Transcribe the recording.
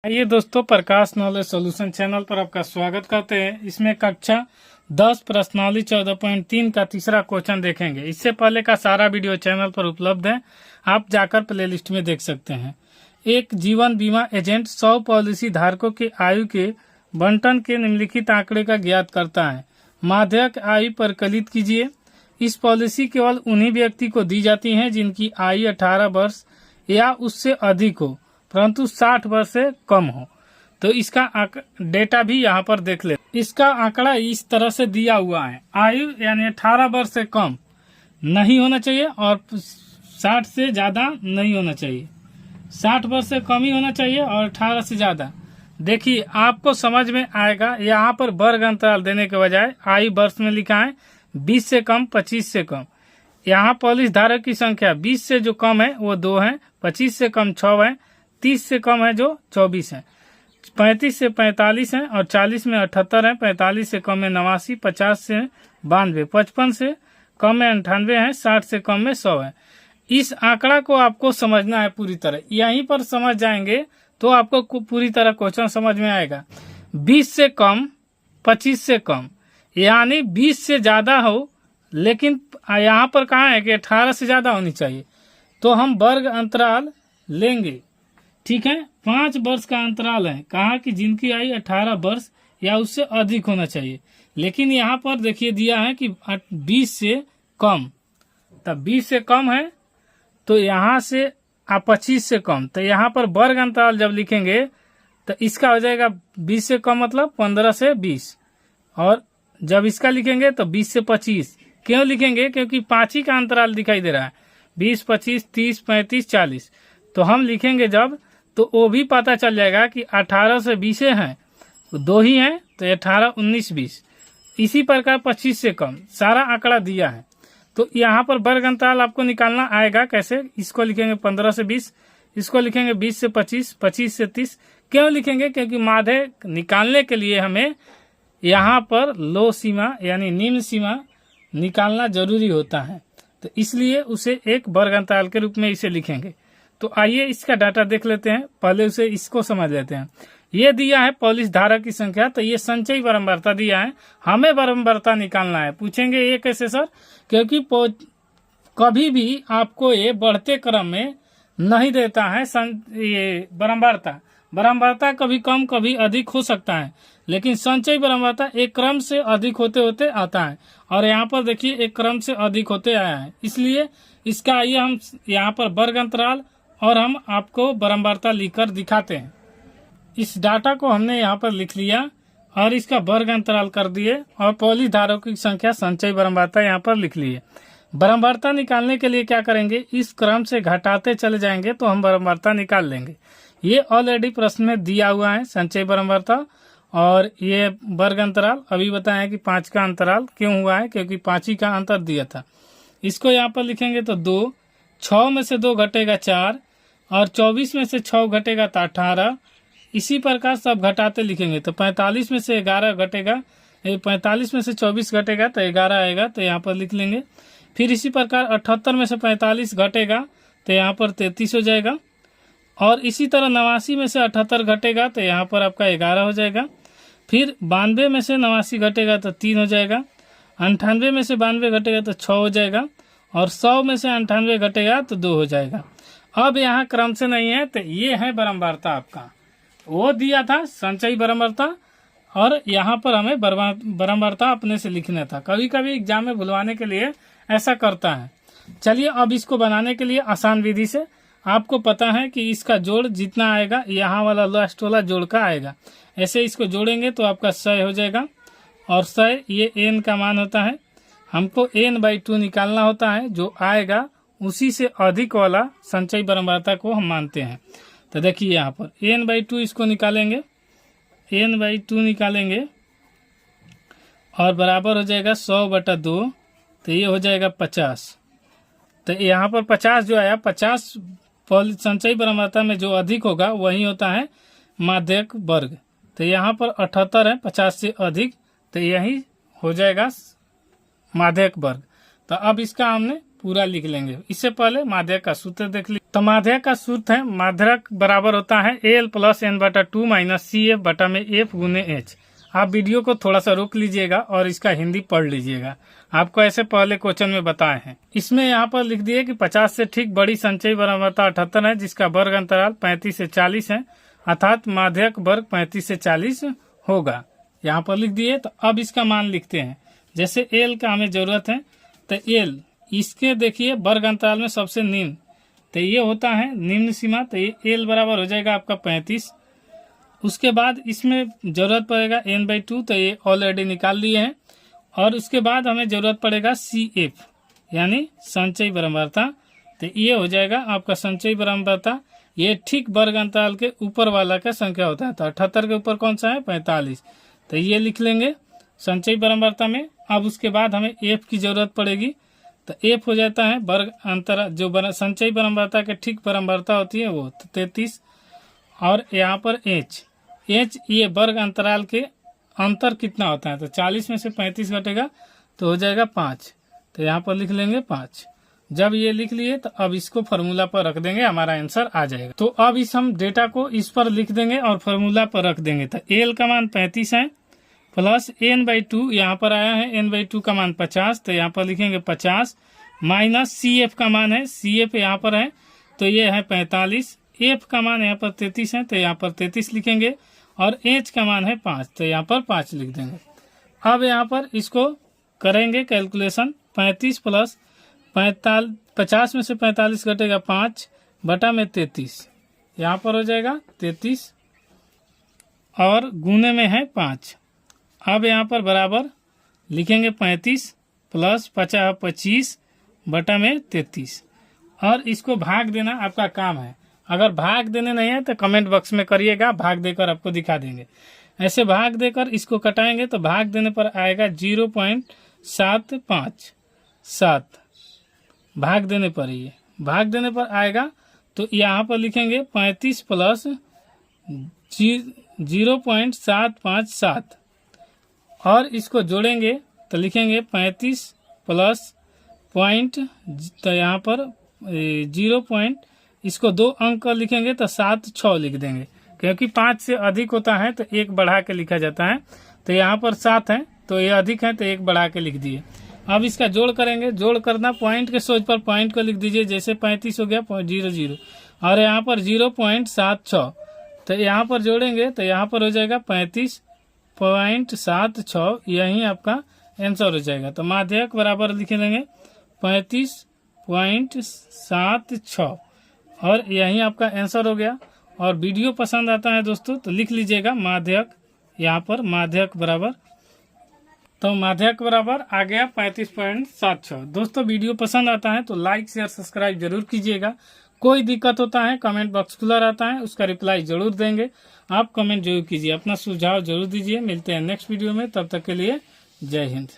ये दोस्तों प्रकाश knowledge solution channel पर आपका स्वागत करते हैं। इसमें कक्षा 10 प्रश्नावली 14.3 का तीसरा क्वेश्चन देखेंगे। इससे पहले का सारा वीडियो चैनल पर उपलब्ध है, आप जाकर प्लेलिस्ट में देख सकते हैं। एक जीवन बीमा एजेंट 100 पॉलिसी धारकों की आयु के बंटन के निम्नलिखित आंकड़े का ज्ञात करता है। माध्यक आयु पर क्लिक कीजिए। इस पॉलिसी केवल उन्हीं व्यक्ति को दी जाती है जिनकी आयु 18 वर्ष या उससे अधिक हो, परंतु 60 वर्ष से कम हो। तो इसका डेटा भी यहाँ पर देख ले। इसका आंकड़ा इस तरह से दिया हुआ है। आयु यानी 18 वर्ष से कम नहीं होना चाहिए और 60 से ज्यादा नहीं होना चाहिए। 60 वर्ष से कम ही होना चाहिए और 18 से ज्यादा। देखिए आपको समझ में आएगा। यहाँ पर वर्ग अंतराल देने के बजाय आयु वर्ष में लिखा है 20 से कम, 25 से कम। यहाँ पॉलिसी धारक की संख्या 20 से जो कम है वो 2 है, 25 से कम 6 है, 30 से कम है जो 24 है, 35 से 45 है और 40 में 78 है, 45 से कम में 89, 50 से 92, 55 से कम में 98 है, 60 से कम में 100 है। इस आंकड़ा को आपको समझना है पूरी तरह। यहीं पर समझ जाएंगे तो आपको पूरी तरह क्वेश्चन समझ में आएगा। 20 से कम, 25 से कम, यानी 20 से ज्यादा हो, लेकिन यहाँ पर कहा है कि 18 से ज्यादा होनी चाहिए। तो हम वर्ग अंतराल लेंगे, ठीक है। 5 वर्ष का अंतराल है। कहा कि जिनकी आयु 18 वर्ष या उससे अधिक होना चाहिए, लेकिन यहाँ पर देखिए दिया है कि 20 से कम। तब 20 से कम है तो यहाँ से 25 से कम। तो यहाँ पर वर्ग अंतराल जब लिखेंगे तो इसका हो जाएगा 20 से कम मतलब 15 से 20, और जब इसका लिखेंगे तो 20 से 25। क्यों लिखेंगे? क्योंकि 5 ही का अंतराल दिखाई दे रहा है, 20, 25, 30, 35, 40। तो हम लिखेंगे जब तो वो भी पता चल जाएगा कि 18 से 20 हैं, 2 ही हैं, तो 18, 19, 20। इसी प्रकार 25 से कम सारा आंकड़ा दिया है। तो यहाँ पर वर्ग अंतराल आपको निकालना आएगा कैसे? इसको लिखेंगे 15 से 20, इसको लिखेंगे 20 से 25, 25 से 30। क्यों लिखेंगे? क्योंकि माध्य निकालने के लिए हमें यहाँ पर लो सीमा यानी निम्न सीमा निकालना जरूरी होता है, तो इसलिए उसे एक वर्ग अंतराल के रूप में इसे लिखेंगे। तो आइए इसका डाटा देख लेते हैं। पहले उसे इसको समझ लेते हैं। ये दिया है पॉलिसी धारक की संख्या, तो ये संचयी बारंबारता दिया है, हमें बारंबारता निकालना है। पूछेंगे ये कैसे सर? क्योंकि कभी भी आपको ये बढ़ते क्रम में नहीं देता है। ये बारंबारता कभी कम कभी अधिक हो सकता है, लेकिन संचयी बारंबारता एक क्रम से अधिक होते होते आता है, और यहाँ पर देखिए एक क्रम से अधिक होते आया है। इसलिए इसका आइए हम यहाँ पर वर्ग अंतराल और हम आपको बारंबारता लिखकर दिखाते हैं। इस डाटा को हमने यहाँ पर लिख लिया और इसका वर्ग अंतराल कर दिए, और पॉलिसी धारकों की संख्या संचयी बारंबारता यहाँ पर लिख लिए। बारंबारता निकालने के लिए क्या करेंगे? इस क्रम से घटाते चले जाएंगे तो हम बारंबारता निकाल लेंगे। ये ऑलरेडी प्रश्न में दिया हुआ है संचयी बारंबारता और ये वर्ग अंतराल। अभी बताएं कि 5 का अंतराल क्यों हुआ है, क्योंकि 5 ही का अंतर दिया था। इसको यहाँ पर लिखेंगे तो 2, 6 में से 2 घटेगा 4, और 24 में से 6 घटेगा तो 18। इसी प्रकार सब घटाते लिखेंगे तो 45 में से 11 घटेगा, 45 में से 24 घटेगा तो 11 आएगा, तो यहाँ पर लिख लेंगे। फिर इसी प्रकार 78 में से 45 घटेगा तो यहाँ पर 33 हो जाएगा, और इसी तरह 89 में से 78 घटेगा तो यहाँ पर आपका 11 हो जाएगा। फिर 92 में से 89 घटेगा तो 3 हो जाएगा, 98 में से 92 घटेगा तो 6 हो जाएगा, और 100 में से 98 घटेगा तो 2 हो जाएगा। अब यहाँ क्रम से नहीं है, तो ये है बारंबारता आपका। वो दिया था संचयी बारंबारता, और यहाँ पर हमें बारंबारता अपने से लिखना था। कभी कभी एग्जाम में भुलवाने के लिए ऐसा करता है। चलिए अब इसको बनाने के लिए आसान विधि से, आपको पता है कि इसका जोड़ जितना आएगा यहाँ वाला लास्ट वाला जोड़ का आएगा। ऐसे इसको जोड़ेंगे तो आपका 100 हो जाएगा, और 100 ये n का मान होता है। हमको n/2 निकालना होता है, जो आएगा उसी से अधिक वाला संचयी बारंबारता को हम मानते हैं। तो देखिए यहाँ पर n/2 इसको निकालेंगे, n/2 निकालेंगे और बराबर हो जाएगा 100/2, तो ये हो जाएगा 50। तो यहाँ पर 50 जो आया, 50 संचयी बारंबारता में जो अधिक होगा वही होता है माध्यक वर्ग। तो यहाँ पर 78 है, 50 से अधिक, तो यही हो जाएगा माध्यक वर्ग। तो अब इसका हमने पूरा लिख लेंगे। इससे पहले माध्यक का सूत्र देख लीजिए। तो माध्यक का सूत्र है, माध्यक बराबर होता है एल प्लस एन बटा 2 माइनस सी एफ बटा में एफ गुने एच। आप वीडियो को थोड़ा सा रोक लीजिएगा और इसका हिंदी पढ़ लीजिएगा, आपको ऐसे पहले क्वेश्चन में बताए हैं। इसमें यहाँ पर लिख दिए कि 50 से ठीक बड़ी संचयी बराबरता 78 है, जिसका वर्ग अंतराल 35 से 40 है, अर्थात माध्यक वर्ग 35 से 40 होगा। यहाँ पर लिख दिए। तो अब इसका मान लिखते हैं। जैसे एल का हमें जरूरत है, तो एल इसके देखिए वर्ग अंतराल में सबसे निम्न, तो ये होता है निम्न सीमा, तो ये एल बराबर हो जाएगा आपका 35। उसके बाद इसमें जरूरत पड़ेगा n/2, तो ये ऑलरेडी निकाल लिए हैं। और उसके बाद हमें जरूरत पड़ेगा CF यानी संचयी बराबरता, तो ये हो जाएगा आपका संचयी बराबरता। ये ठीक वर्ग अंतराल के ऊपर वाला का संख्या होता है, तो 78 के ऊपर कौन सा है 45, तो ये लिख लेंगे संचयी बराबरता में। अब उसके बाद हमें F की जरूरत पड़ेगी, तो F हो जाता है वर्ग अंतराल जो संचयी बराबरता के ठीक बराबरता होती है वो 33। और यहाँ पर H ये वर्ग अंतराल के अंतर कितना होता है, तो 40 में से 35 घटेगा तो हो जाएगा 5, तो यहाँ पर लिख लेंगे 5। जब ये लिख लिए तो अब इसको फार्मूला पर रख देंगे, हमारा आंसर आ जाएगा। तो अब हम डेटा को इस पर लिख देंगे और फार्मूला पर रख देंगे। तो एल का मान 35 है प्लस n/2, यहाँ पर आया है n/2 का मान 50, तो यहाँ पर लिखेंगे 50 माइनस CF का मान है, CF यहाँ पर है तो ये है 45, F का मान यहाँ पर 33 है तो यहाँ पर 33 लिखेंगे, और H का मान है 5, तो यहाँ पर 5 लिख देंगे। अब यहाँ पर इसको करेंगे कैलकुलेशन। 35 प्लस 50 में से 45 घटेगा 5 बटा में 33, यहाँ पर हो जाएगा 33 और गुने में है 5। अब यहाँ पर बराबर लिखेंगे 35 प्लस 25 बटा में 33, और इसको भाग देना आपका काम है। अगर भाग देने नहीं है तो कमेंट बॉक्स में करिएगा, भाग देकर आपको दिखा देंगे। ऐसे भाग देकर इसको कटाएंगे तो भाग देने पर आएगा 0.757, भाग देने पर ये भाग देने पर आएगा। तो यहाँ पर लिखेंगे 35 प्लस 0.757 और इसको जोड़ेंगे तो लिखेंगे 35 प्लस पॉइंट, तो यहाँ पर 0 पॉइंट, इसको 2 अंक का लिखेंगे तो 7-6 लिख देंगे, क्योंकि 5 से अधिक होता है तो 1 बढ़ा के लिखा जाता है। तो यहाँ पर 7 है तो ये अधिक है तो 1 बढ़ा के लिख दिए। अब इसका जोड़ करेंगे, जोड़ करना पॉइंट के सोच पर पॉइंट को लिख दीजिए, जैसे 35 हो गया 0.00 और यहाँ पर 0.76, तो यहाँ पर जोड़ेंगे तो यहाँ पर हो जाएगा 35.76, यही आपका आंसर हो जाएगा। तो माध्यक बराबर लिख लेंगे 35.76 और यही आपका आंसर हो गया। और वीडियो पसंद आता है दोस्तों तो लिख लीजिएगा माध्यक, यहाँ पर माध्यक बराबर, तो माध्यक बराबर आ गया 35.76। दोस्तों वीडियो पसंद आता है तो लाइक शेयर सब्सक्राइब जरूर कीजिएगा। कोई दिक्कत होता है कमेंट बॉक्स खुला रहता है, उसका रिप्लाई जरूर देंगे। आप कमेंट जरूर कीजिए, अपना सुझाव जरूर दीजिए। मिलते हैं नेक्स्ट वीडियो में, तब तक के लिए जय हिंद।